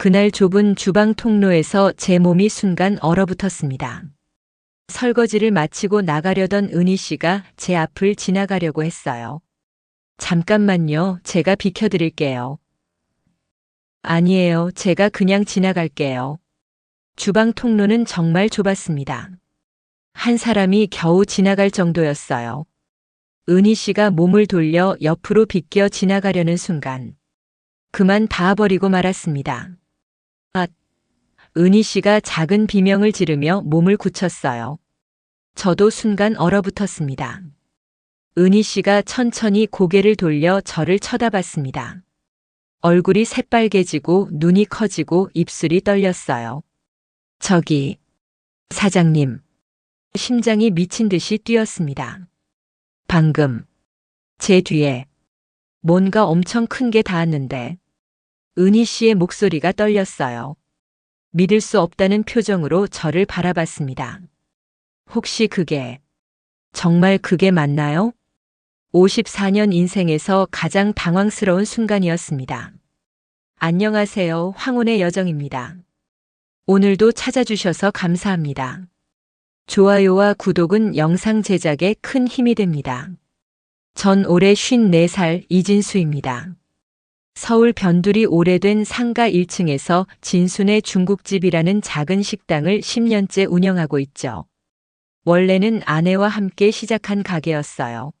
그날 좁은 주방 통로에서 제 몸이 순간 얼어붙었습니다. 설거지를 마치고 나가려던 은희 씨가 제 앞을 지나가려고 했어요. 잠깐만요. 제가 비켜드릴게요. 아니에요. 제가 그냥 지나갈게요. 주방 통로는 정말 좁았습니다. 한 사람이 겨우 지나갈 정도였어요. 은희 씨가 몸을 돌려 옆으로 비껴 지나가려는 순간 그만 닿아버리고 말았습니다. 아! 은희 씨가 작은 비명을 지르며 몸을 굳혔어요. 저도 순간 얼어붙었습니다. 은희 씨가 천천히 고개를 돌려 저를 쳐다봤습니다. 얼굴이 새빨개지고 눈이 커지고 입술이 떨렸어요. 저기, 사장님. 심장이 미친 듯이 뛰었습니다. 방금, 제 뒤에 뭔가 엄청 큰 게 닿았는데, 은희 씨의 목소리가 떨렸어요. 믿을 수 없다는 표정으로 저를 바라봤습니다. 혹시 그게, 정말 그게 맞나요? 54년 인생에서 가장 당황스러운 순간이었습니다. 안녕하세요. 황혼의 여정입니다. 오늘도 찾아주셔서 감사합니다. 좋아요와 구독은 영상 제작에 큰 힘이 됩니다. 전 올해 54살 이진수입니다. 서울 변두리 오래된 상가 1층에서 진순의 중국집이라는 작은 식당을 10년째 운영하고 있죠. 원래는 아내와 함께 시작한 가게였어요.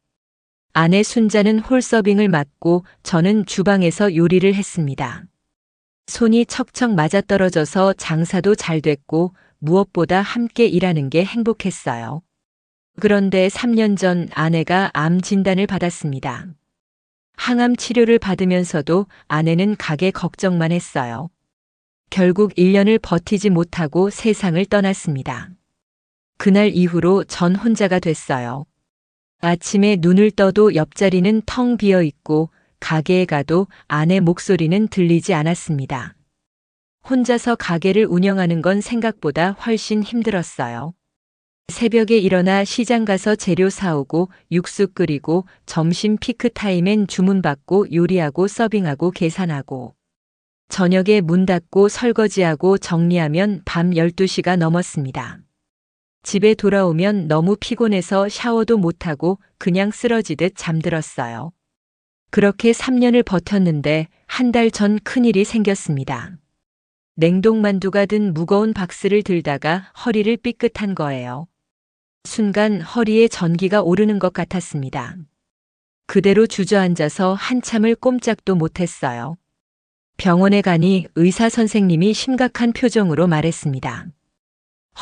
아내 순자는 홀서빙을 맡고 저는 주방에서 요리를 했습니다. 손이 척척 맞아떨어져서 장사도 잘 됐고 무엇보다 함께 일하는 게 행복했어요. 그런데 3년 전 아내가 암 진단을 받았습니다. 항암 치료를 받으면서도 아내는 가게 걱정만 했어요. 결국 1년을 버티지 못하고 세상을 떠났습니다. 그날 이후로 전 혼자가 됐어요. 아침에 눈을 떠도 옆자리는 텅 비어 있고 가게에 가도 아내 목소리는 들리지 않았습니다. 혼자서 가게를 운영하는 건 생각보다 훨씬 힘들었어요. 새벽에 일어나 시장 가서 재료 사오고 육수 끓이고 점심 피크타임엔 주문받고 요리하고 서빙하고 계산하고 저녁에 문 닫고 설거지하고 정리하면 밤 12시가 넘었습니다. 집에 돌아오면 너무 피곤해서 샤워도 못하고 그냥 쓰러지듯 잠들었어요. 그렇게 3년을 버텼는데 한 달 전 큰일이 생겼습니다. 냉동만두가 든 무거운 박스를 들다가 허리를 삐끗한 거예요. 순간 허리에 전기가 오르는 것 같았습니다. 그대로 주저앉아서 한참을 꼼짝도 못했어요. 병원에 가니 의사 선생님이 심각한 표정으로 말했습니다.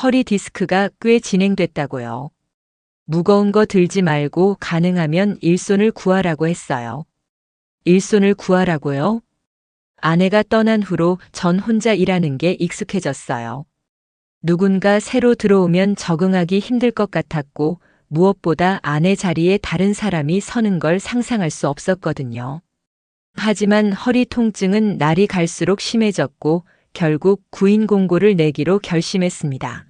허리 디스크가 꽤 진행됐다고요. 무거운 거 들지 말고 가능하면 일손을 구하라고 했어요. 일손을 구하라고요? 아내가 떠난 후로 전 혼자 일하는 게 익숙해졌어요. 누군가 새로 들어오면 적응하기 힘들 것 같았고 무엇보다 아내 자리에 다른 사람이 서는 걸 상상할 수 없었거든요. 하지만 허리 통증은 날이 갈수록 심해졌고 결국 구인 공고를 내기로 결심했습니다.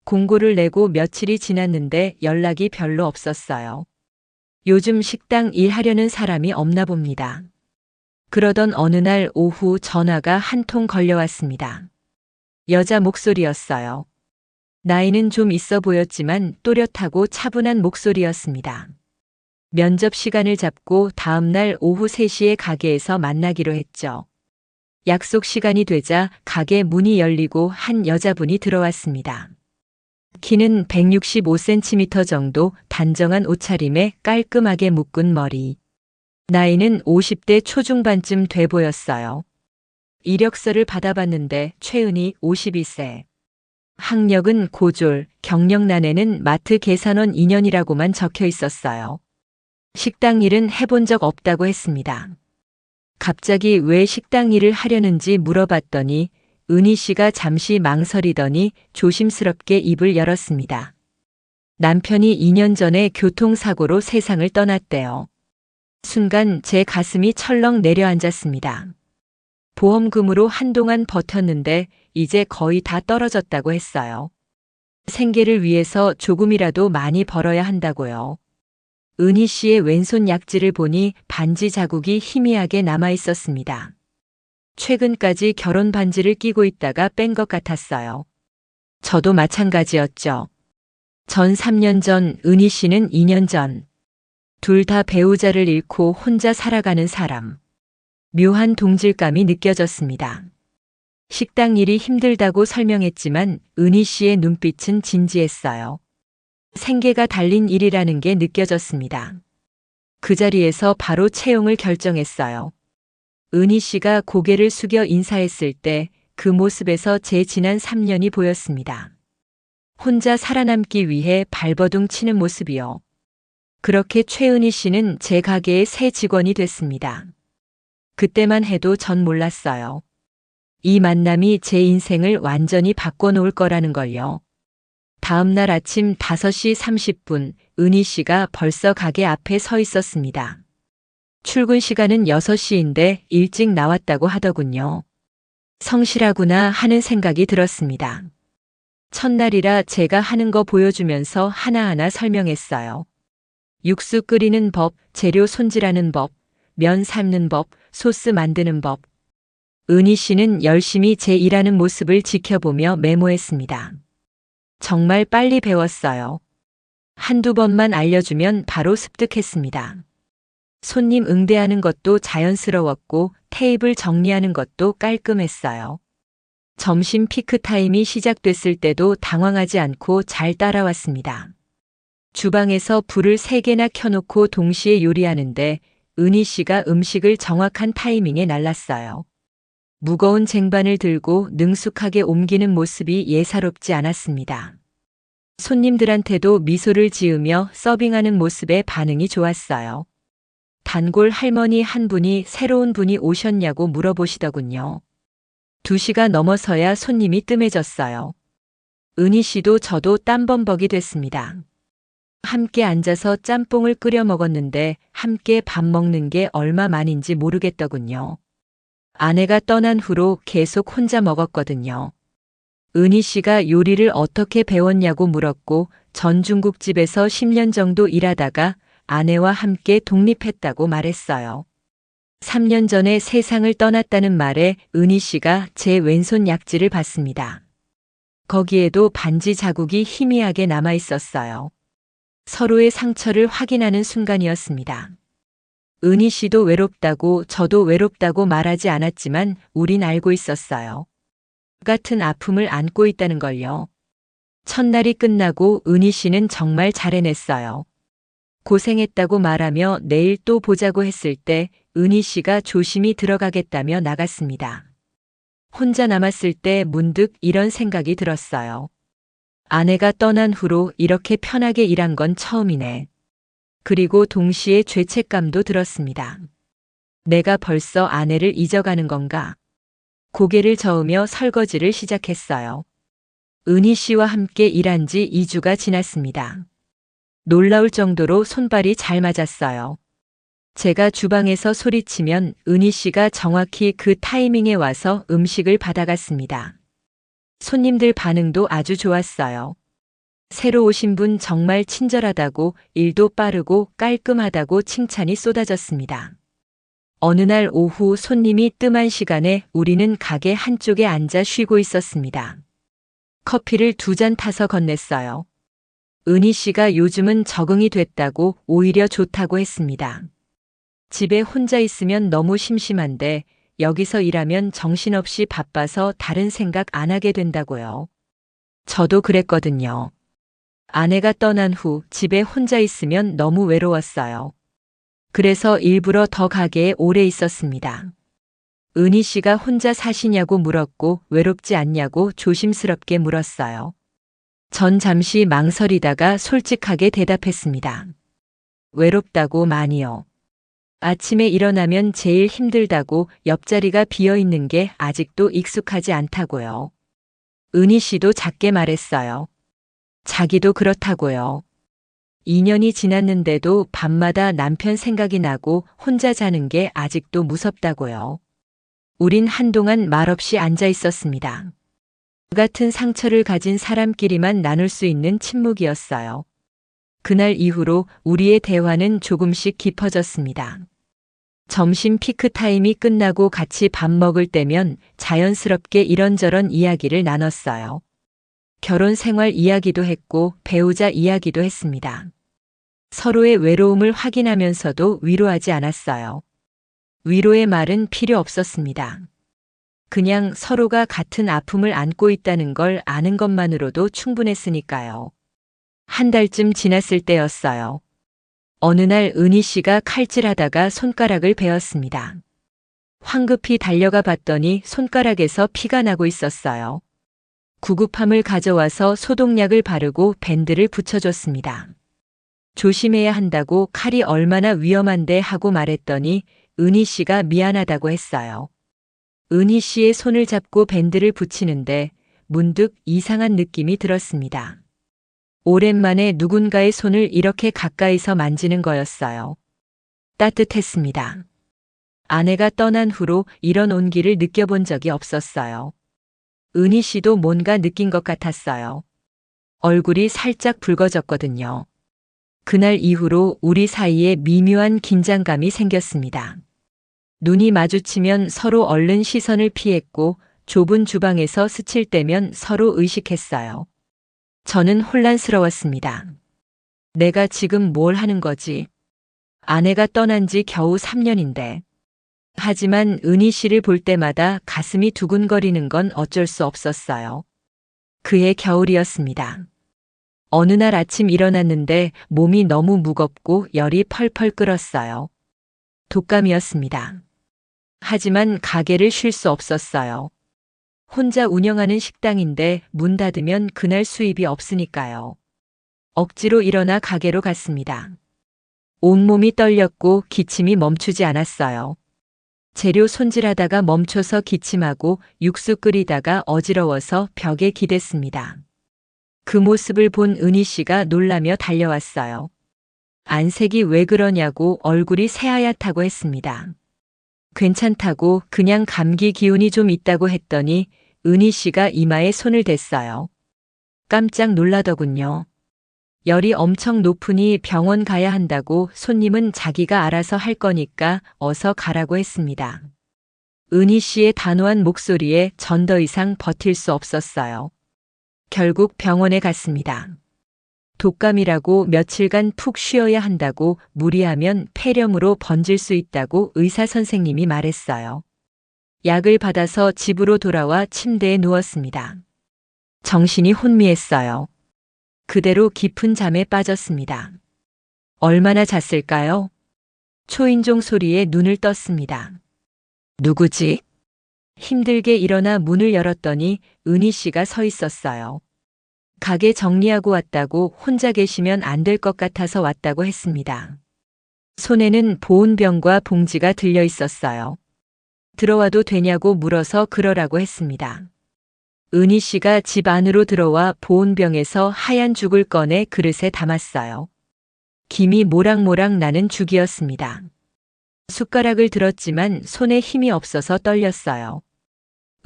공고를 내고 며칠이 지났는데 연락이 별로 없었어요. 요즘 식당 일하려는 사람이 없나 봅니다. 그러던 어느 날 오후 전화가 한 통 걸려왔습니다. 여자 목소리였어요. 나이는 좀 있어 보였지만 또렷하고 차분한 목소리였습니다. 면접 시간을 잡고 다음날 오후 3시에 가게에서 만나기로 했죠. 약속 시간이 되자 가게 문이 열리고 한 여자분이 들어왔습니다. 키는 165cm 정도, 단정한 옷차림에 깔끔하게 묶은 머리. 나이는 50대 초중반쯤 돼 보였어요. 이력서를 받아봤는데 최은희 52세. 학력은 고졸, 경력란에는 마트 계산원 2년이라고만 적혀 있었어요. 식당 일은 해본 적 없다고 했습니다. 갑자기 왜 식당 일을 하려는지 물어봤더니 은희 씨가 잠시 망설이더니 조심스럽게 입을 열었습니다. 남편이 2년 전에 교통사고로 세상을 떠났대요. 순간 제 가슴이 철렁 내려앉았습니다. 보험금으로 한동안 버텼는데 이제 거의 다 떨어졌다고 했어요. 생계를 위해서 조금이라도 많이 벌어야 한다고요. 은희 씨의 왼손 약지를 보니 반지 자국이 희미하게 남아 있었습니다. 최근까지 결혼 반지를 끼고 있다가 뺀 것 같았어요. 저도 마찬가지였죠. 전 3년 전, 은희 씨는 2년 전. 둘 다 배우자를 잃고 혼자 살아가는 사람. 묘한 동질감이 느껴졌습니다. 식당 일이 힘들다고 설명했지만 은희 씨의 눈빛은 진지했어요. 생계가 달린 일이라는 게 느껴졌습니다. 그 자리에서 바로 채용을 결정했어요. 은희 씨가 고개를 숙여 인사했을 때 그 모습에서 제 지난 3년이 보였습니다. 혼자 살아남기 위해 발버둥 치는 모습이요. 그렇게 최은희 씨는 제 가게의 새 직원이 됐습니다. 그때만 해도 전 몰랐어요. 이 만남이 제 인생을 완전히 바꿔놓을 거라는 걸요. 다음 날 아침 5시 30분, 은희 씨가 벌써 가게 앞에 서 있었습니다. 출근 시간은 6시인데 일찍 나왔다고 하더군요. 성실하구나 하는 생각이 들었습니다. 첫날이라 제가 하는 거 보여주면서 하나하나 설명했어요. 육수 끓이는 법, 재료 손질하는 법, 면 삶는 법, 소스 만드는 법. 은희 씨는 열심히 제 일하는 모습을 지켜보며 메모했습니다. 정말 빨리 배웠어요. 한두 번만 알려주면 바로 습득했습니다. 손님 응대하는 것도 자연스러웠고 테이블 정리하는 것도 깔끔했어요. 점심 피크 타임이 시작됐을 때도 당황하지 않고 잘 따라왔습니다. 주방에서 불을 3개나 켜놓고 동시에 요리하는데 은희 씨가 음식을 정확한 타이밍에 날랐어요. 무거운 쟁반을 들고 능숙하게 옮기는 모습이 예사롭지 않았습니다. 손님들한테도 미소를 지으며 서빙하는 모습에 반응이 좋았어요. 단골 할머니 한 분이 새로운 분이 오셨냐고 물어보시더군요. 2시가 넘어서야 손님이 뜸해졌어요. 은희 씨도 저도 땀범벅이 됐습니다. 함께 앉아서 짬뽕을 끓여 먹었는데 함께 밥 먹는 게 얼마만인지 모르겠더군요. 아내가 떠난 후로 계속 혼자 먹었거든요. 은희 씨가 요리를 어떻게 배웠냐고 물었고 전 중국집에서 10년 정도 일하다가 아내와 함께 독립했다고 말했어요. 3년 전에 세상을 떠났다는 말에 은희 씨가 제 왼손 약지를 봤습니다. 거기에도 반지 자국이 희미하게 남아 있었어요. 서로의 상처를 확인하는 순간이었습니다. 은희 씨도 외롭다고 저도 외롭다고 말하지 않았지만 우린 알고 있었어요. 같은 아픔을 안고 있다는 걸요. 첫날이 끝나고 은희 씨는 정말 잘 해냈어요. 고생했다고 말하며 내일 또 보자고 했을 때 은희 씨가 조심히 들어가겠다며 나갔습니다. 혼자 남았을 때 문득 이런 생각이 들었어요. 아내가 떠난 후로 이렇게 편하게 일한 건 처음이네. 그리고 동시에 죄책감도 들었습니다. 내가 벌써 아내를 잊어가는 건가? 고개를 저으며 설거지를 시작했어요. 은희 씨와 함께 일한 지 2주가 지났습니다. 놀라울 정도로 손발이 잘 맞았어요. 제가 주방에서 소리치면 은희 씨가 정확히 그 타이밍에 와서 음식을 받아갔습니다. 손님들 반응도 아주 좋았어요. 새로 오신 분 정말 친절하다고, 일도 빠르고 깔끔하다고 칭찬이 쏟아졌습니다. 어느 날 오후 손님이 뜸한 시간에 우리는 가게 한쪽에 앉아 쉬고 있었습니다. 커피를 2잔 타서 건넸어요. 은희 씨가 요즘은 적응이 됐다고 오히려 좋다고 했습니다. 집에 혼자 있으면 너무 심심한데 여기서 일하면 정신없이 바빠서 다른 생각 안 하게 된다고요. 저도 그랬거든요. 아내가 떠난 후 집에 혼자 있으면 너무 외로웠어요. 그래서 일부러 더 가게에 오래 있었습니다. 은희 씨가 혼자 사시냐고 물었고 외롭지 않냐고 조심스럽게 물었어요. 전 잠시 망설이다가 솔직하게 대답했습니다. 외롭다고 많이요. 아침에 일어나면 제일 힘들다고 옆자리가 비어 있는 게 아직도 익숙하지 않다고요. 은희 씨도 작게 말했어요. 자기도 그렇다고요. 2년이 지났는데도 밤마다 남편 생각이 나고 혼자 자는 게 아직도 무섭다고요. 우린 한동안 말없이 앉아 있었습니다. 같은 상처를 가진 사람끼리만 나눌 수 있는 침묵이었어요. 그날 이후로 우리의 대화는 조금씩 깊어졌습니다. 점심 피크 타임이 끝나고 같이 밥 먹을 때면 자연스럽게 이런저런 이야기를 나눴어요. 결혼 생활 이야기도 했고 배우자 이야기도 했습니다. 서로의 외로움을 확인하면서도 위로하지 않았어요. 위로의 말은 필요 없었습니다. 그냥 서로가 같은 아픔을 안고 있다는 걸 아는 것만으로도 충분했으니까요. 한 달쯤 지났을 때였어요. 어느 날 은희 씨가 칼질하다가 손가락을 베었습니다. 황급히 달려가 봤더니 손가락에서 피가 나고 있었어요. 구급함을 가져와서 소독약을 바르고 밴드를 붙여줬습니다. 조심해야 한다고 칼이 얼마나 위험한데 하고 말했더니 은희 씨가 미안하다고 했어요. 은희 씨의 손을 잡고 밴드를 붙이는데 문득 이상한 느낌이 들었습니다. 오랜만에 누군가의 손을 이렇게 가까이서 만지는 거였어요. 따뜻했습니다. 아내가 떠난 후로 이런 온기를 느껴본 적이 없었어요. 은희 씨도 뭔가 느낀 것 같았어요. 얼굴이 살짝 붉어졌거든요. 그날 이후로 우리 사이에 미묘한 긴장감이 생겼습니다. 눈이 마주치면 서로 얼른 시선을 피했고 좁은 주방에서 스칠 때면 서로 의식했어요. 저는 혼란스러웠습니다. 내가 지금 뭘 하는 거지? 아내가 떠난 지 겨우 3년인데. 하지만 은희 씨를 볼 때마다 가슴이 두근거리는 건 어쩔 수 없었어요. 그해 겨울이었습니다. 어느 날 아침 일어났는데 몸이 너무 무겁고 열이 펄펄 끓었어요. 독감이었습니다. 하지만 가게를 쉴 수 없었어요. 혼자 운영하는 식당인데 문 닫으면 그날 수입이 없으니까요. 억지로 일어나 가게로 갔습니다. 온몸이 떨렸고 기침이 멈추지 않았어요. 재료 손질하다가 멈춰서 기침하고 육수 끓이다가 어지러워서 벽에 기댔습니다. 그 모습을 본 은희 씨가 놀라며 달려왔어요. 안색이 왜 그러냐고 얼굴이 새하얗다고 했습니다. 괜찮다고 그냥 감기 기운이 좀 있다고 했더니 은희 씨가 이마에 손을 댔어요. 깜짝 놀라더군요. 열이 엄청 높으니 병원 가야 한다고 손님은 자기가 알아서 할 거니까 어서 가라고 했습니다. 은희 씨의 단호한 목소리에 전 더 이상 버틸 수 없었어요. 결국 병원에 갔습니다. 독감이라고 며칠간 푹 쉬어야 한다고 무리하면 폐렴으로 번질 수 있다고 의사 선생님이 말했어요. 약을 받아서 집으로 돌아와 침대에 누웠습니다. 정신이 혼미했어요. 그대로 깊은 잠에 빠졌습니다. 얼마나 잤을까요? 초인종 소리에 눈을 떴습니다. 누구지? 힘들게 일어나 문을 열었더니 은희 씨가 서 있었어요. 가게 정리하고 왔다고 혼자 계시면 안 될 것 같아서 왔다고 했습니다. 손에는 보온병과 봉지가 들려 있었어요. 들어와도 되냐고 물어서 그러라고 했습니다. 은희 씨가 집 안으로 들어와 보온병에서 하얀 죽을 꺼내 그릇에 담았어요. 김이 모락모락 나는 죽이었습니다. 숟가락을 들었지만 손에 힘이 없어서 떨렸어요.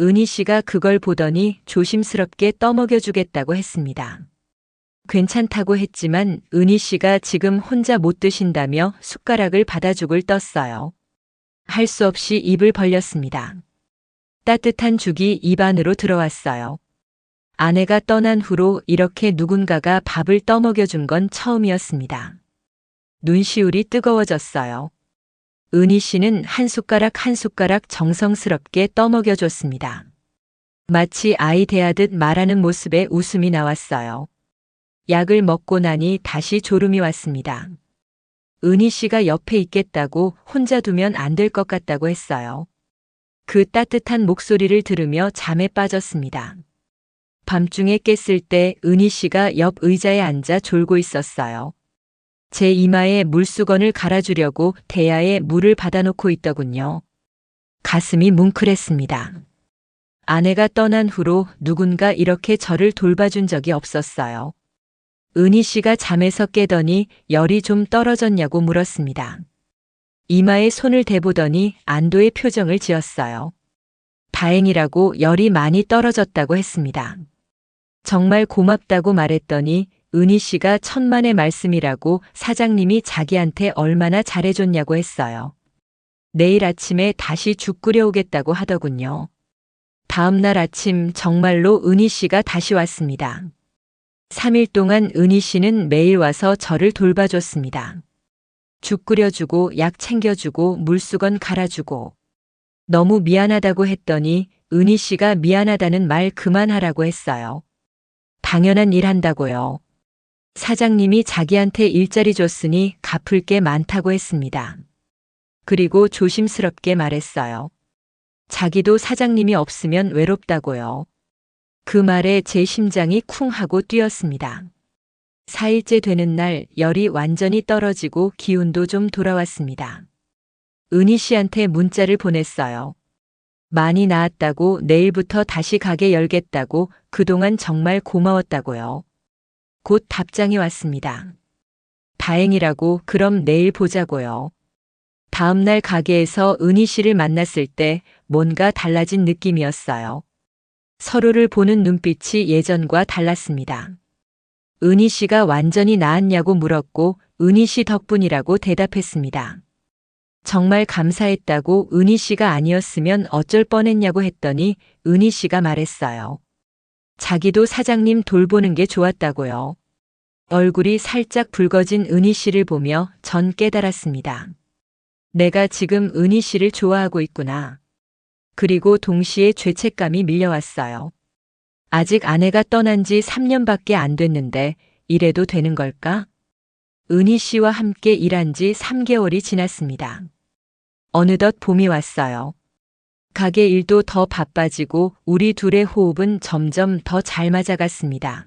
은희 씨가 그걸 보더니 조심스럽게 떠먹여 주겠다고 했습니다. 괜찮다고 했지만 은희 씨가 지금 혼자 못 드신다며 숟가락을 받아 죽을 떴어요. 할 수 없이 입을 벌렸습니다. 따뜻한 죽이 입 안으로 들어왔어요. 아내가 떠난 후로 이렇게 누군가가 밥을 떠먹여 준 건 처음이었습니다. 눈시울이 뜨거워졌어요. 은희 씨는 한 숟가락 한 숟가락 정성스럽게 떠먹여 줬습니다. 마치 아이 대하듯 말하는 모습에 웃음이 나왔어요. 약을 먹고 나니 다시 졸음이 왔습니다. 은희 씨가 옆에 있겠다고 혼자 두면 안 될 것 같다고 했어요. 그 따뜻한 목소리를 들으며 잠에 빠졌습니다. 밤중에 깼을 때 은희 씨가 옆 의자에 앉아 졸고 있었어요. 제 이마에 물수건을 갈아주려고 대야에 물을 받아놓고 있더군요. 가슴이 뭉클했습니다. 아내가 떠난 후로 누군가 이렇게 저를 돌봐준 적이 없었어요. 은희 씨가 잠에서 깨더니 열이 좀 떨어졌냐고 물었습니다. 이마에 손을 대보더니 안도의 표정을 지었어요. 다행이라고 열이 많이 떨어졌다고 했습니다. 정말 고맙다고 말했더니 은희 씨가 천만의 말씀이라고 사장님이 자기한테 얼마나 잘해줬냐고 했어요. 내일 아침에 다시 죽 끓여오겠다고 하더군요. 다음 날 아침 정말로 은희 씨가 다시 왔습니다. 3일 동안 은희 씨는 매일 와서 저를 돌봐줬습니다. 죽 끓여주고 약 챙겨주고 물수건 갈아주고 너무 미안하다고 했더니 은희 씨가 미안하다는 말 그만하라고 했어요. 당연한 일 한다고요. 사장님이 자기한테 일자리 줬으니 갚을 게 많다고 했습니다. 그리고 조심스럽게 말했어요. 자기도 사장님이 없으면 외롭다고요. 그 말에 제 심장이 쿵 하고 뛰었습니다. 4일째 되는 날 열이 완전히 떨어지고 기운도 좀 돌아왔습니다. 은희 씨한테 문자를 보냈어요. 많이 나았다고 내일부터 다시 가게 열겠다고 그동안 정말 고마웠다고요. 곧 답장이 왔습니다. 다행이라고 그럼 내일 보자고요. 다음 날 가게에서 은희 씨를 만났을 때 뭔가 달라진 느낌이었어요. 서로를 보는 눈빛이 예전과 달랐습니다. 은희 씨가 완전히 나았냐고 물었고 은희 씨 덕분이라고 대답했습니다. 정말 감사했다고 은희 씨가 아니었으면 어쩔 뻔했냐고 했더니 은희 씨가 말했어요. 자기도 사장님 돌보는 게 좋았다고요. 얼굴이 살짝 붉어진 은희 씨를 보며 전 깨달았습니다. 내가 지금 은희 씨를 좋아하고 있구나. 그리고 동시에 죄책감이 밀려왔어요. 아직 아내가 떠난 지 3년밖에 안 됐는데 이래도 되는 걸까? 은희 씨와 함께 일한 지 3개월이 지났습니다. 어느덧 봄이 왔어요. 가게 일도 더 바빠지고 우리 둘의 호흡은 점점 더 잘 맞아갔습니다.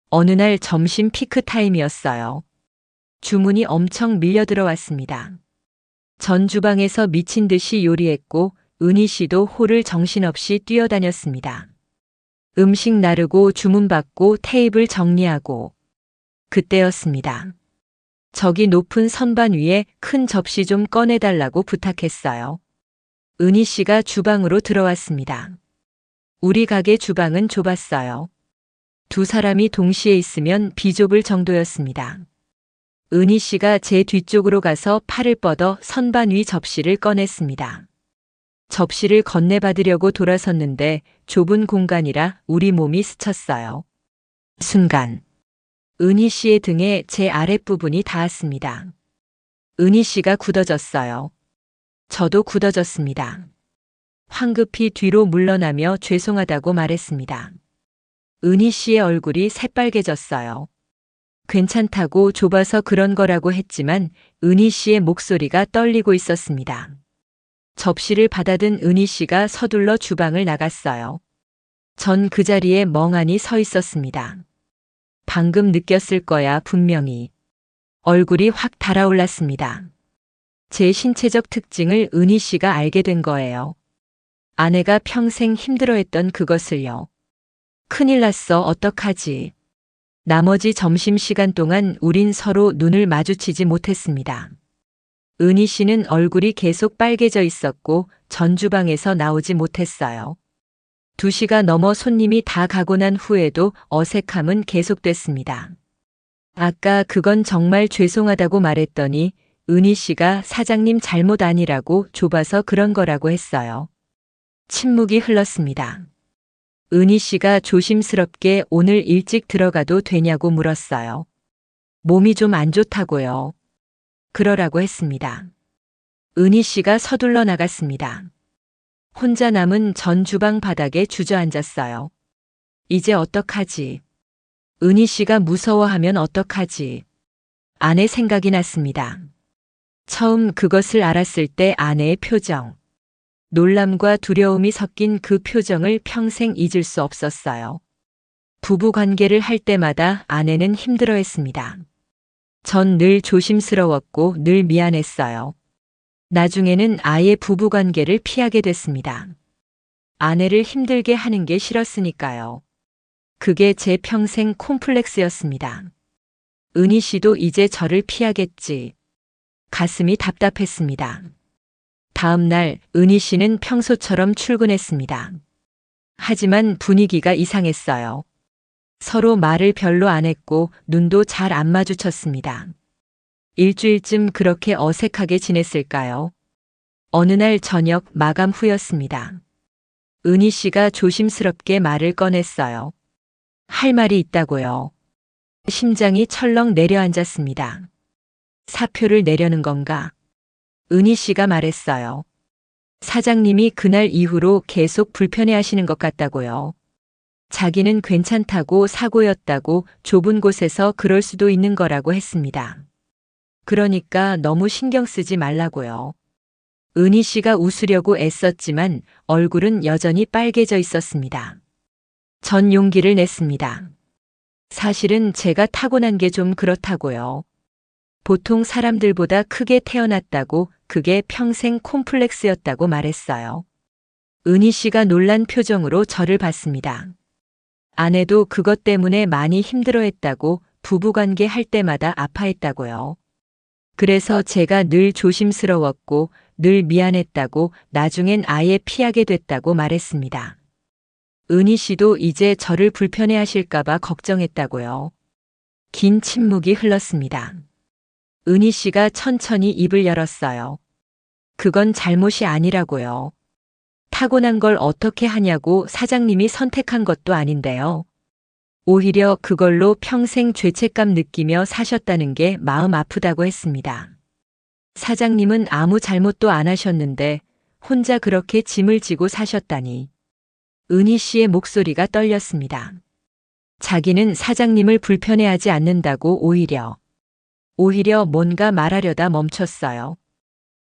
어느 날 점심 피크 타임이었어요. 주문이 엄청 밀려 들어왔습니다. 전 주방에서 미친 듯이 요리했고 은희 씨도 홀을 정신없이 뛰어다녔습니다. 음식 나르고 주문 받고 테이블 정리하고 그때였습니다. 저기 높은 선반 위에 큰 접시 좀 꺼내달라고 부탁했어요. 은희 씨가 주방으로 들어왔습니다. 우리 가게 주방은 좁았어요. 두 사람이 동시에 있으면 비좁을 정도였습니다. 은희 씨가 제 뒤쪽으로 가서 팔을 뻗어 선반 위 접시를 꺼냈습니다. 접시를 건네받으려고 돌아섰는데 좁은 공간이라 우리 몸이 스쳤어요. 순간 은희 씨의 등에 제 아랫부분이 닿았습니다. 은희 씨가 굳어졌어요. 저도 굳어졌습니다. 황급히 뒤로 물러나며 죄송하다고 말했습니다. 은희 씨의 얼굴이 새빨개졌어요. 괜찮다고 좁아서 그런 거라고 했지만 은희 씨의 목소리가 떨리고 있었습니다. 접시를 받아든 은희 씨가 서둘러 주방을 나갔어요. 전 그 자리에 멍하니 서 있었습니다. 방금 느꼈을 거야, 분명히. 얼굴이 확 달아올랐습니다. 제 신체적 특징을 은희 씨가 알게 된 거예요. 아내가 평생 힘들어했던 그것을요. 큰일 났어, 어떡하지. 나머지 점심시간 동안 우린 서로 눈을 마주치지 못했습니다. 은희 씨는 얼굴이 계속 빨개져 있었고 전 주방에서 나오지 못했어요. 2시가 넘어 손님이 다 가고 난 후에도 어색함은 계속됐습니다. 아까 그건 정말 죄송하다고 말했더니 은희 씨가 사장님 잘못 아니라고 좁아서 그런 거라고 했어요. 침묵이 흘렀습니다. 은희 씨가 조심스럽게 오늘 일찍 들어가도 되냐고 물었어요. 몸이 좀 안 좋다고요. 그러라고 했습니다. 은희 씨가 서둘러 나갔습니다. 혼자 남은 전 주방 바닥에 주저앉았어요. 이제 어떡하지? 은희 씨가 무서워하면 어떡하지? 아내 생각이 났습니다. 처음 그것을 알았을 때 아내의 표정. 놀람과 두려움이 섞인 그 표정을 평생 잊을 수 없었어요. 부부 관계를 할 때마다 아내는 힘들어했습니다. 전 늘 조심스러웠고 늘 미안했어요. 나중에는 아예 부부 관계를 피하게 됐습니다. 아내를 힘들게 하는 게 싫었으니까요. 그게 제 평생 콤플렉스였습니다. 은희 씨도 이제 저를 피하겠지. 가슴이 답답했습니다. 다음 날 은희 씨는 평소처럼 출근했습니다. 하지만 분위기가 이상했어요. 서로 말을 별로 안 했고 눈도 잘 안 마주쳤습니다. 일주일쯤 그렇게 어색하게 지냈을까요? 어느 날 저녁 마감 후였습니다. 은희 씨가 조심스럽게 말을 꺼냈어요. 할 말이 있다고요. 심장이 철렁 내려앉았습니다. 사표를 내려는 건가? 은희 씨가 말했어요. 사장님이 그날 이후로 계속 불편해하시는 것 같다고요. 자기는 괜찮다고 사고였다고 좁은 곳에서 그럴 수도 있는 거라고 했습니다. 그러니까 너무 신경 쓰지 말라고요. 은희 씨가 웃으려고 애썼지만 얼굴은 여전히 빨개져 있었습니다. 전 용기를 냈습니다. 사실은 제가 타고난 게 좀 그렇다고요. 보통 사람들보다 크게 태어났다고 그게 평생 콤플렉스였다고 말했어요. 은희 씨가 놀란 표정으로 저를 봤습니다. 아내도 그것 때문에 많이 힘들어했다고 부부관계 할 때마다 아파했다고요. 그래서 제가 늘 조심스러웠고 늘 미안했다고 나중엔 아예 피하게 됐다고 말했습니다. 은희 씨도 이제 저를 불편해하실까봐 걱정했다고요. 긴 침묵이 흘렀습니다. 은희 씨가 천천히 입을 열었어요. 그건 잘못이 아니라고요. 타고난 걸 어떻게 하냐고 사장님이 선택한 것도 아닌데요. 오히려 그걸로 평생 죄책감 느끼며 사셨다는 게 마음 아프다고 했습니다. 사장님은 아무 잘못도 안 하셨는데 혼자 그렇게 짐을 지고 사셨다니. 은희 씨의 목소리가 떨렸습니다. 자기는 사장님을 불편해하지 않는다고 오히려 뭔가 말하려다 멈췄어요.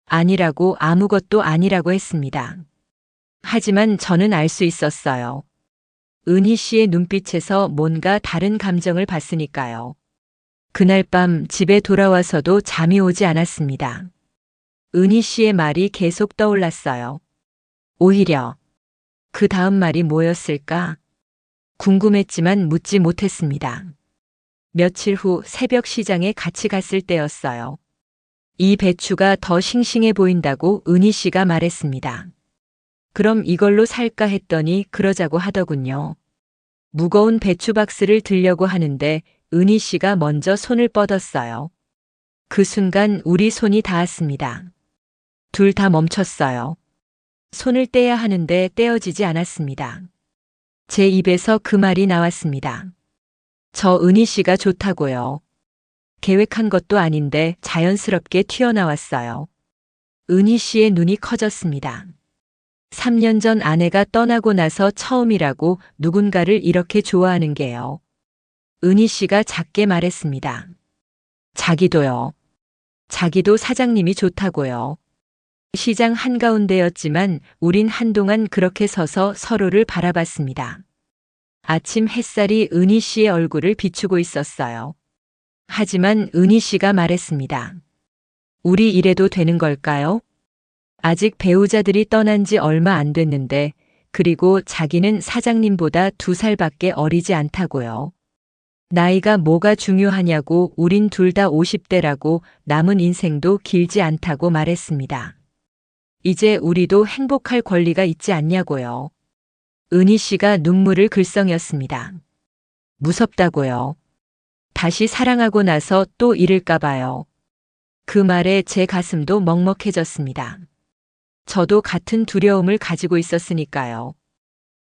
아니라고 아무것도 아니라고 했습니다. 하지만 저는 알 수 있었어요. 은희 씨의 눈빛에서 뭔가 다른 감정을 봤으니까요. 그날 밤 집에 돌아와서도 잠이 오지 않았습니다. 은희 씨의 말이 계속 떠올랐어요. 오히려 그 다음 말이 뭐였을까? 궁금했지만 묻지 못했습니다. 며칠 후 새벽 시장에 같이 갔을 때였어요. 이 배추가 더 싱싱해 보인다고 은희 씨가 말했습니다. 그럼 이걸로 살까 했더니 그러자고 하더군요. 무거운 배추 박스를 들려고 하는데 은희 씨가 먼저 손을 뻗었어요. 그 순간 우리 손이 닿았습니다. 둘 다 멈췄어요. 손을 떼야 하는데 떼어지지 않았습니다. 제 입에서 그 말이 나왔습니다. 저 은희 씨가 좋다고요. 계획한 것도 아닌데 자연스럽게 튀어나왔어요. 은희 씨의 눈이 커졌습니다. 3년 전 아내가 떠나고 나서 처음이라고 누군가를 이렇게 좋아하는 게요. 은희 씨가 작게 말했습니다. 자기도요. 자기도 사장님이 좋다고요. 시장 한가운데였지만 우린 한동안 그렇게 서서 서로를 바라봤습니다. 아침 햇살이 은희 씨의 얼굴을 비추고 있었어요. 하지만 은희 씨가 말했습니다. 우리 이래도 되는 걸까요? 아직 배우자들이 떠난 지 얼마 안 됐는데, 그리고 자기는 사장님보다 2살밖에 어리지 않다고요. 나이가 뭐가 중요하냐고 우린 둘 다 50대라고 남은 인생도 길지 않다고 말했습니다. 이제 우리도 행복할 권리가 있지 않냐고요. 은희 씨가 눈물을 글썽였습니다. 무섭다고요. 다시 사랑하고 나서 또 잃을까 봐요. 그 말에 제 가슴도 먹먹해졌습니다. 저도 같은 두려움을 가지고 있었으니까요.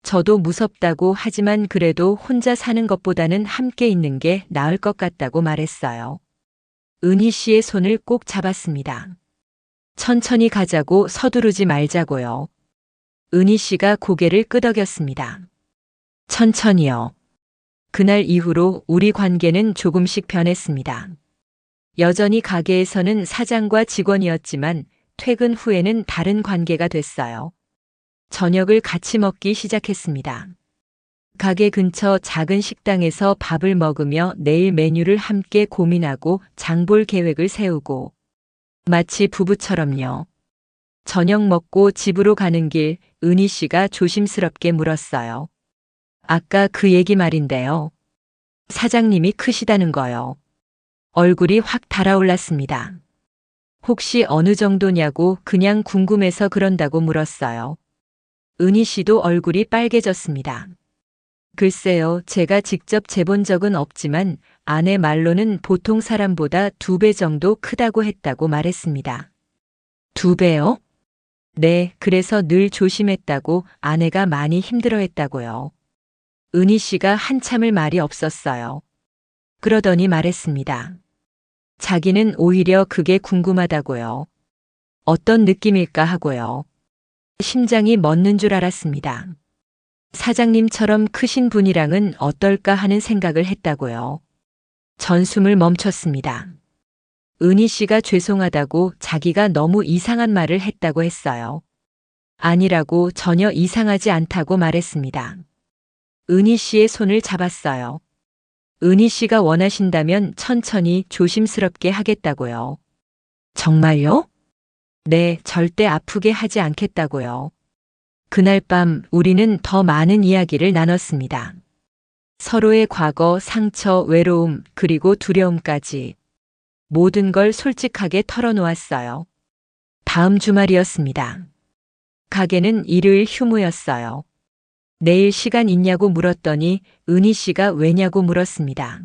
저도 무섭다고 하지만 그래도 혼자 사는 것보다는 함께 있는 게 나을 것 같다고 말했어요. 은희 씨의 손을 꼭 잡았습니다. 천천히 가자고 서두르지 말자고요. 은희 씨가 고개를 끄덕였습니다. 천천히요. 그날 이후로 우리 관계는 조금씩 변했습니다. 여전히 가게에서는 사장과 직원이었지만 퇴근 후에는 다른 관계가 됐어요. 저녁을 같이 먹기 시작했습니다. 가게 근처 작은 식당에서 밥을 먹으며 내일 메뉴를 함께 고민하고 장볼 계획을 세우고 마치 부부처럼요. 저녁 먹고 집으로 가는 길 은희 씨가 조심스럽게 물었어요. 아까 그 얘기 말인데요. 사장님이 크시다는 거요. 얼굴이 확 달아올랐습니다. 혹시 어느 정도냐고 그냥 궁금해서 그런다고 물었어요. 은희 씨도 얼굴이 빨개졌습니다. 글쎄요, 제가 직접 재본 적은 없지만 아내 말로는 보통 사람보다 2배 정도 크다고 했다고 말했습니다. 2배요? 네, 그래서 늘 조심했다고 아내가 많이 힘들어했다고요. 은희 씨가 한참을 말이 없었어요. 그러더니 말했습니다. 자기는 오히려 그게 궁금하다고요. 어떤 느낌일까 하고요. 심장이 멎는 줄 알았습니다. 사장님처럼 크신 분이랑은 어떨까 하는 생각을 했다고요. 전숨을 멈췄습니다. 은희 씨가 죄송하다고 자기가 너무 이상한 말을 했다고 했어요. 아니라고 전혀 이상하지 않다고 말했습니다. 은희 씨의 손을 잡았어요. 은희 씨가 원하신다면 천천히 조심스럽게 하겠다고요. 정말요? 네, 절대 아프게 하지 않겠다고요. 그날 밤 우리는 더 많은 이야기를 나눴습니다. 서로의 과거, 상처, 외로움, 그리고 두려움까지 모든 걸 솔직하게 털어놓았어요. 다음 주말이었습니다. 가게는 일요일 휴무였어요. 내일 시간 있냐고 물었더니 은희 씨가 왜냐고 물었습니다.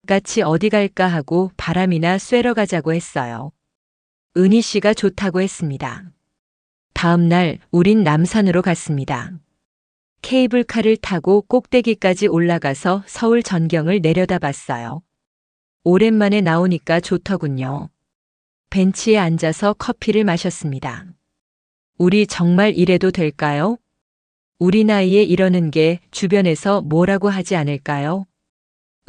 같이 어디 갈까 하고 바람이나 쐬러 가자고 했어요. 은희 씨가 좋다고 했습니다. 다음 날 우린 남산으로 갔습니다. 케이블카를 타고 꼭대기까지 올라가서 서울 전경을 내려다봤어요. 오랜만에 나오니까 좋더군요. 벤치에 앉아서 커피를 마셨습니다. 우리 정말 이래도 될까요? 우리 나이에 이러는 게 주변에서 뭐라고 하지 않을까요?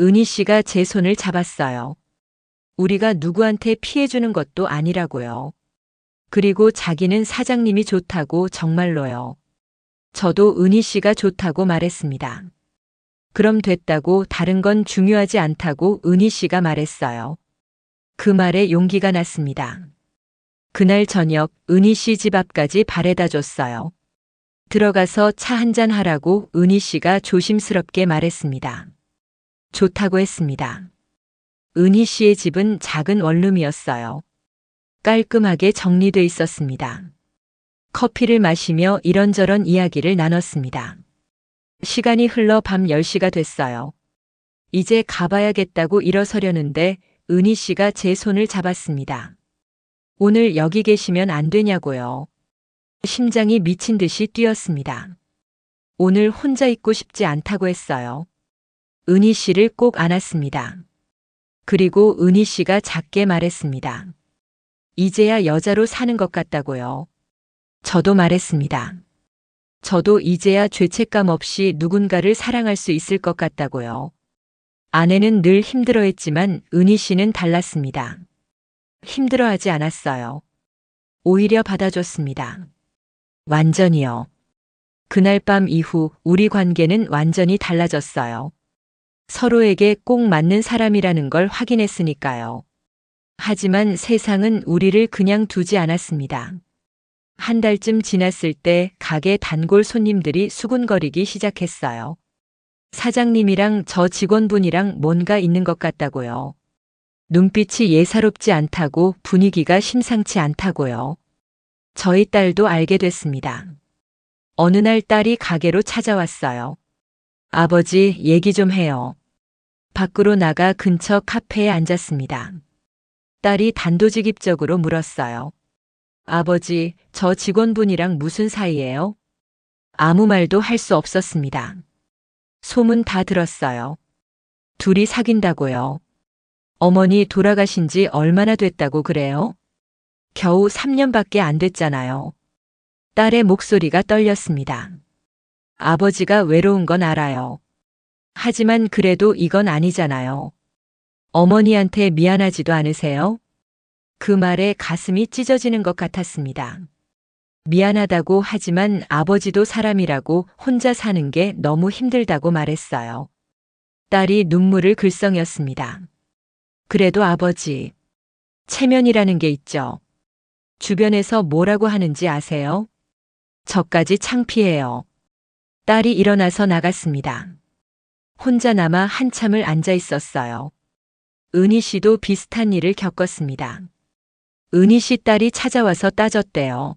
은희 씨가 제 손을 잡았어요. 우리가 누구한테 피해주는 것도 아니라고요. 그리고 자기는 사장님이 좋다고 정말로요. 저도 은희 씨가 좋다고 말했습니다. 그럼 됐다고 다른 건 중요하지 않다고 은희 씨가 말했어요. 그 말에 용기가 났습니다. 그날 저녁 은희 씨 집 앞까지 바래다 줬어요. 들어가서 차 한잔 하라고 은희 씨가 조심스럽게 말했습니다. 좋다고 했습니다. 은희 씨의 집은 작은 원룸이었어요. 깔끔하게 정리돼 있었습니다. 커피를 마시며 이런저런 이야기를 나눴습니다. 시간이 흘러 밤 10시가 됐어요. 이제 가봐야겠다고 일어서려는데 은희 씨가 제 손을 잡았습니다. 오늘 여기 계시면 안 되냐고요. 심장이 미친 듯이 뛰었습니다. 오늘 혼자 있고 싶지 않다고 했어요. 은희 씨를 꼭 안았습니다. 그리고 은희 씨가 작게 말했습니다. 이제야 여자로 사는 것 같다고요. 저도 말했습니다. 저도 이제야 죄책감 없이 누군가를 사랑할 수 있을 것 같다고요. 아내는 늘 힘들어했지만 은희 씨는 달랐습니다. 힘들어하지 않았어요. 오히려 받아줬습니다. 완전히요. 그날 밤 이후 우리 관계는 완전히 달라졌어요. 서로에게 꼭 맞는 사람이라는 걸 확인했으니까요. 하지만 세상은 우리를 그냥 두지 않았습니다. 한 달쯤 지났을 때 가게 단골 손님들이 수군거리기 시작했어요. 사장님이랑 저 직원분이랑 뭔가 있는 것 같다고요. 눈빛이 예사롭지 않다고 분위기가 심상치 않다고요. 저희 딸도 알게 됐습니다. 어느 날 딸이 가게로 찾아왔어요. 아버지, 얘기 좀 해요. 밖으로 나가 근처 카페에 앉았습니다. 딸이 단도직입적으로 물었어요. 아버지, 저 직원분이랑 무슨 사이예요? 아무 말도 할 수 없었습니다. 소문 다 들었어요. 둘이 사귄다고요. 어머니 돌아가신 지 얼마나 됐다고 그래요? 겨우 3년밖에 안 됐잖아요. 딸의 목소리가 떨렸습니다. 아버지가 외로운 건 알아요. 하지만 그래도 이건 아니잖아요. 어머니한테 미안하지도 않으세요? 그 말에 가슴이 찢어지는 것 같았습니다. 미안하다고 하지만 아버지도 사람이라고 혼자 사는 게 너무 힘들다고 말했어요. 딸이 눈물을 글썽였습니다. 그래도 아버지, 체면이라는 게 있죠. 주변에서 뭐라고 하는지 아세요? 저까지 창피해요. 딸이 일어나서 나갔습니다. 혼자 남아 한참을 앉아 있었어요. 은희 씨도 비슷한 일을 겪었습니다. 은희 씨 딸이 찾아와서 따졌대요.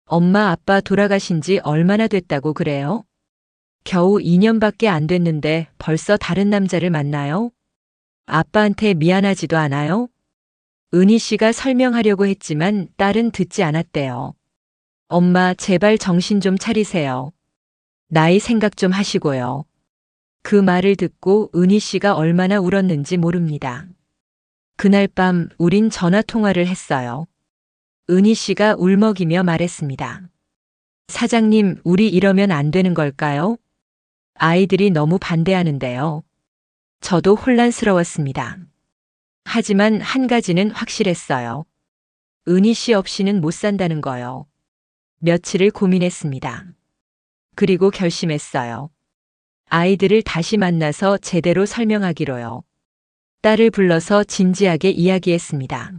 엄마 아빠 돌아가신 지 얼마나 됐다고 그래요? 겨우 2년밖에 안 됐는데 벌써 다른 남자를 만나요? 아빠한테 미안하지도 않아요? 은희 씨가 설명하려고 했지만 딸은 듣지 않았대요. 엄마, 제발 정신 좀 차리세요. 나이 생각 좀 하시고요. 그 말을 듣고 은희 씨가 얼마나 울었는지 모릅니다. 그날 밤 우린 전화 통화를 했어요. 은희 씨가 울먹이며 말했습니다. 사장님, 우리 이러면 안 되는 걸까요? 아이들이 너무 반대하는데요. 저도 혼란스러웠습니다. 하지만 한 가지는 확실했어요. 은희 씨 없이는 못 산다는 거요. 며칠을 고민했습니다. 그리고 결심했어요. 아이들을 다시 만나서 제대로 설명하기로요. 딸을 불러서 진지하게 이야기했습니다.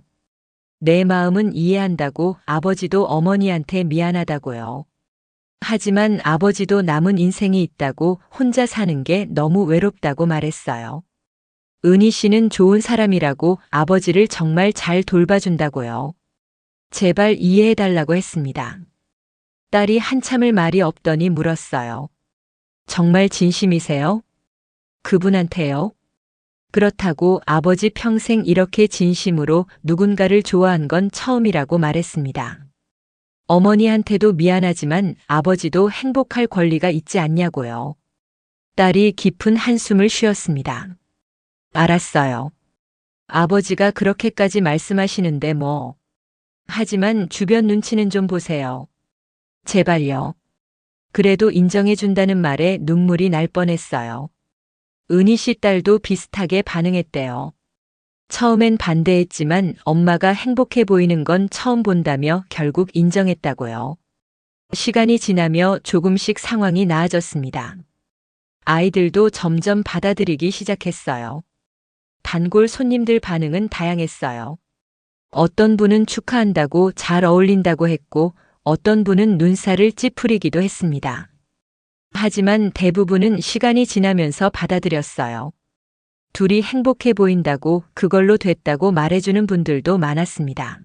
내 마음은 이해한다고, 아버지도 어머니한테 미안하다고요. 하지만 아버지도 남은 인생이 있다고, 혼자 사는 게 너무 외롭다고 말했어요. 은희 씨는 좋은 사람이라고, 아버지를 정말 잘 돌봐준다고요. 제발 이해해달라고 했습니다. 딸이 한참을 말이 없더니 물었어요. 정말 진심이세요? 그분한테요? 그렇다고 아버지 평생 이렇게 진심으로 누군가를 좋아한 건 처음이라고 말했습니다. 어머니한테도 미안하지만 아버지도 행복할 권리가 있지 않냐고요. 딸이 깊은 한숨을 쉬었습니다. 알았어요. 아버지가 그렇게까지 말씀하시는데 뭐. 하지만 주변 눈치는 좀 보세요. 제발요. 그래도 인정해준다는 말에 눈물이 날 뻔했어요. 은희 씨 딸도 비슷하게 반응했대요. 처음엔 반대했지만 엄마가 행복해 보이는 건 처음 본다며 결국 인정했다고요. 시간이 지나며 조금씩 상황이 나아졌습니다. 아이들도 점점 받아들이기 시작했어요. 단골 손님들 반응은 다양했어요. 어떤 분은 축하한다고 잘 어울린다고 했고 어떤 분은 눈살을 찌푸리기도 했습니다. 하지만 대부분은 시간이 지나면서 받아들였어요. 둘이 행복해 보인다고 그걸로 됐다고 말해주는 분들도 많았습니다.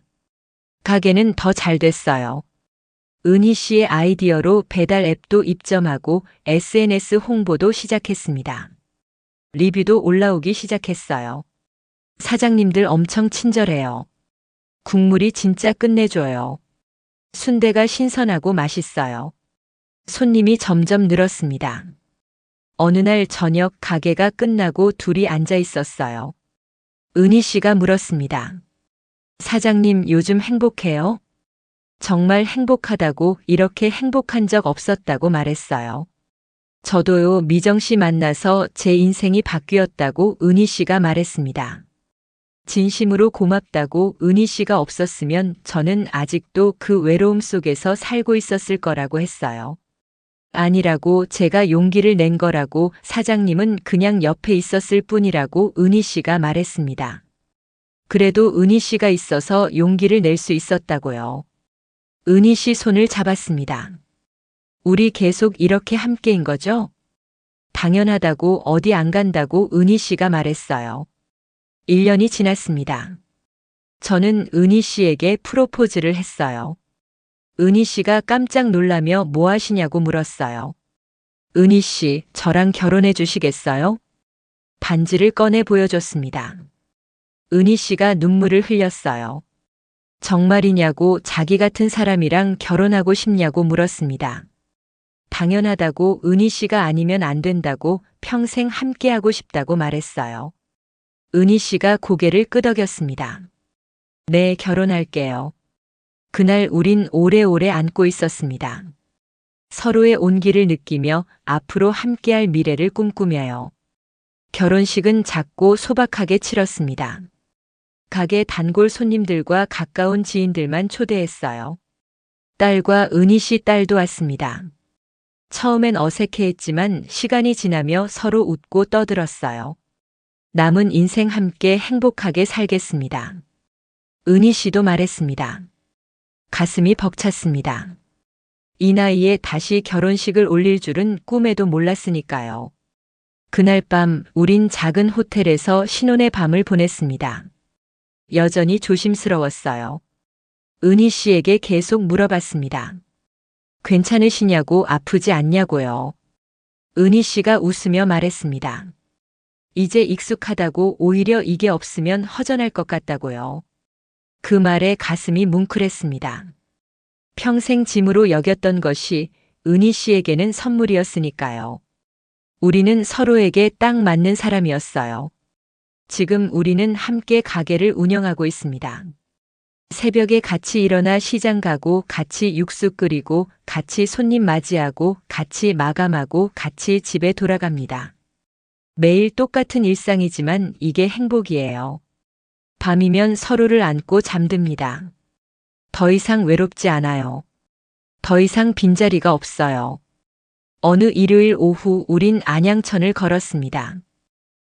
가게는 더 잘 됐어요. 은희 씨의 아이디어로 배달 앱도 입점하고 SNS 홍보도 시작했습니다. 리뷰도 올라오기 시작했어요. 사장님들 엄청 친절해요. 국물이 진짜 끝내줘요. 순대가 신선하고 맛있어요. 손님이 점점 늘었습니다. 어느 날 저녁 가게가 끝나고 둘이 앉아 있었어요. 은희 씨가 물었습니다. 사장님, 요즘 행복해요? 정말 행복하다고, 이렇게 행복한 적 없었다고 말했어요. 저도요, 미정 씨 만나서 제 인생이 바뀌었다고 은희 씨가 말했습니다. 진심으로 고맙다고, 은희 씨가 없었으면 저는 아직도 그 외로움 속에서 살고 있었을 거라고 했어요. 아니라고, 제가 용기를 낸 거라고, 사장님은 그냥 옆에 있었을 뿐이라고 은희 씨가 말했습니다. 그래도 은희 씨가 있어서 용기를 낼 수 있었다고요. 은희 씨 손을 잡았습니다. 우리 계속 이렇게 함께인 거죠? 당연하다고, 어디 안 간다고 은희 씨가 말했어요. 1년이 지났습니다. 저는 은희 씨에게 프로포즈를 했어요. 은희 씨가 깜짝 놀라며 뭐 하시냐고 물었어요. 은희 씨, 저랑 결혼해 주시겠어요? 반지를 꺼내 보여줬습니다. 은희 씨가 눈물을 흘렸어요. 정말이냐고, 자기 같은 사람이랑 결혼하고 싶냐고 물었습니다. 당연하다고, 은희 씨가 아니면 안 된다고, 평생 함께하고 싶다고 말했어요. 은희 씨가 고개를 끄덕였습니다. 네, 결혼할게요. 그날 우린 오래오래 안고 있었습니다. 서로의 온기를 느끼며 앞으로 함께할 미래를 꿈꾸며요. 결혼식은 작고 소박하게 치렀습니다. 가게 단골 손님들과 가까운 지인들만 초대했어요. 딸과 은희 씨 딸도 왔습니다. 처음엔 어색해했지만 시간이 지나며 서로 웃고 떠들었어요. 남은 인생 함께 행복하게 살겠습니다. 은희 씨도 말했습니다. 가슴이 벅찼습니다. 이 나이에 다시 결혼식을 올릴 줄은 꿈에도 몰랐으니까요. 그날 밤 우린 작은 호텔에서 신혼의 밤을 보냈습니다. 여전히 조심스러웠어요. 은희 씨에게 계속 물어봤습니다. 괜찮으시냐고, 아프지 않냐고요. 은희 씨가 웃으며 말했습니다. 이제 익숙하다고, 오히려 이게 없으면 허전할 것 같다고요. 그 말에 가슴이 뭉클했습니다. 평생 짐으로 여겼던 것이 은희 씨에게는 선물이었으니까요. 우리는 서로에게 딱 맞는 사람이었어요. 지금 우리는 함께 가게를 운영하고 있습니다. 새벽에 같이 일어나 시장 가고 같이 육수 끓이고 같이 손님 맞이하고 같이 마감하고 같이 집에 돌아갑니다. 매일 똑같은 일상이지만 이게 행복이에요. 밤이면 서로를 안고 잠듭니다. 더 이상 외롭지 않아요. 더 이상 빈자리가 없어요. 어느 일요일 오후 우린 안양천을 걸었습니다.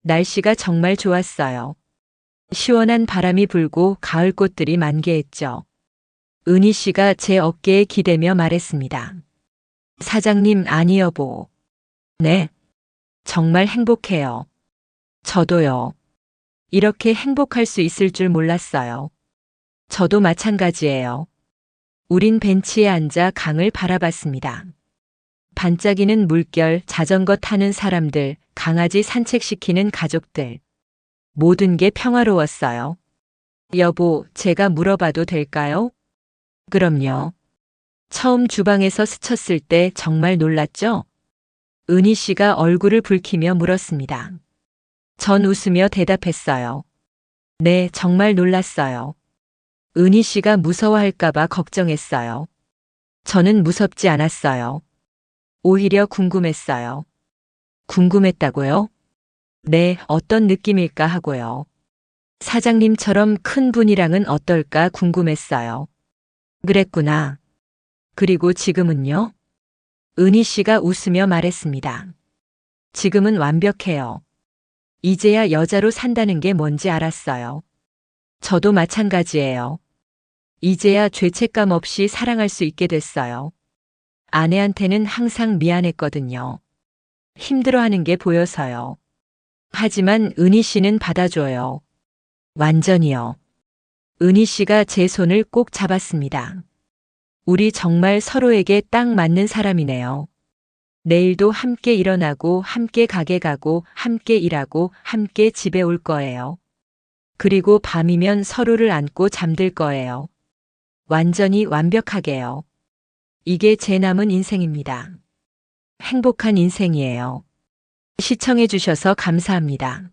날씨가 정말 좋았어요. 시원한 바람이 불고 가을 꽃들이 만개했죠. 은희 씨가 제 어깨에 기대며 말했습니다. 사장님, 아니 여보. 네. 정말 행복해요. 저도요. 이렇게 행복할 수 있을 줄 몰랐어요. 저도 마찬가지예요. 우린 벤치에 앉아 강을 바라봤습니다. 반짝이는 물결, 자전거 타는 사람들, 강아지 산책시키는 가족들. 모든 게 평화로웠어요. 여보, 제가 물어봐도 될까요? 그럼요. 처음 주방에서 스쳤을 때 정말 놀랐죠? 은희 씨가 얼굴을 붉히며 물었습니다. 전 웃으며 대답했어요. 네, 정말 놀랐어요. 은희 씨가 무서워할까봐 걱정했어요. 저는 무섭지 않았어요. 오히려 궁금했어요. 궁금했다고요? 네, 어떤 느낌일까 하고요. 사장님처럼 큰 분이랑은 어떨까 궁금했어요. 그랬구나. 그리고 지금은요? 은희 씨가 웃으며 말했습니다. 지금은 완벽해요. 이제야 여자로 산다는 게 뭔지 알았어요. 저도 마찬가지예요. 이제야 죄책감 없이 사랑할 수 있게 됐어요. 아내한테는 항상 미안했거든요. 힘들어하는 게 보여서요. 하지만 은희 씨는 받아줘요. 완전히요. 은희 씨가 제 손을 꼭 잡았습니다. 우리 정말 서로에게 딱 맞는 사람이네요. 내일도 함께 일어나고 함께 가게 가고 함께 일하고 함께 집에 올 거예요. 그리고 밤이면 서로를 안고 잠들 거예요. 완전히 완벽하게요. 이게 제 남은 인생입니다. 행복한 인생이에요. 시청해 주셔서 감사합니다.